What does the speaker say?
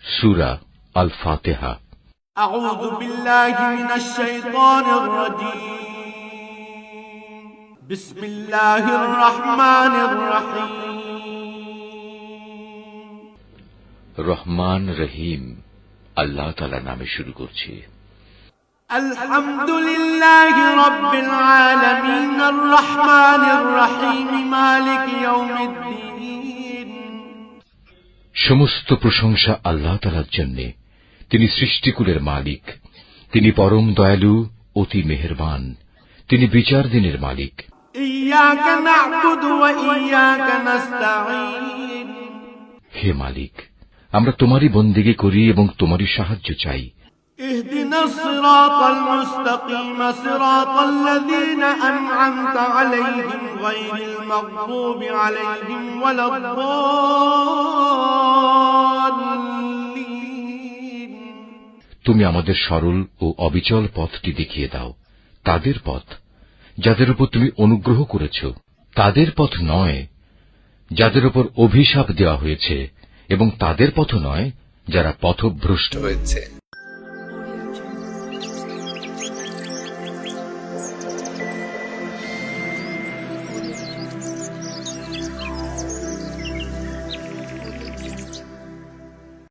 সূরা আল ফাতিহা। আউযু বিল্লাহি মিনাশ শাইতানির রাজীম। বিসমিল্লাহির রহমানির রহিম। রহমান রহিম আল্লাহ তাআলার নামে শুরু করছি। আলহামদুলিল্লাহি রাব্বিল আলামিন আর রহমানির রহিম মালিক ইয়াউমিদ্দিন। সমস্ত প্রশংসা আল্লাহ তাআলার জন্য। তিনি সৃষ্টিকুলের মালিক। তিনি পরম দয়ালু, অতি মেহেরবান। তিনি বিচার দিনের মালিক। ইয়াকা না'বুদু ওয়া ইয়াকা নাস্তাঈন। হে মালিক, আমরা তোমারই বন্দেগী করি এবং তোমারই সাহায্য চাই। ইহদিনাস সিরাতাল মুস্তাকিম সিরাতাল্লাযীনা আন'আমতা আলাইহিম গায়রিল মাগদুবি আলাইহিম ওয়ালাদ-দাল্লিন। তুমি আমাদের সরল ও অবিচল পথটি দেখিয়ে দাও, তাদের পথ যাদের উপর তুমি অনুগ্রহ করেছ, তাদের পথ নয় যাদের উপর অভিশাপ দেওয়া হয়েছে, এবং তাদের পথ নয় যারা পথভ্রষ্ট হয়েছে।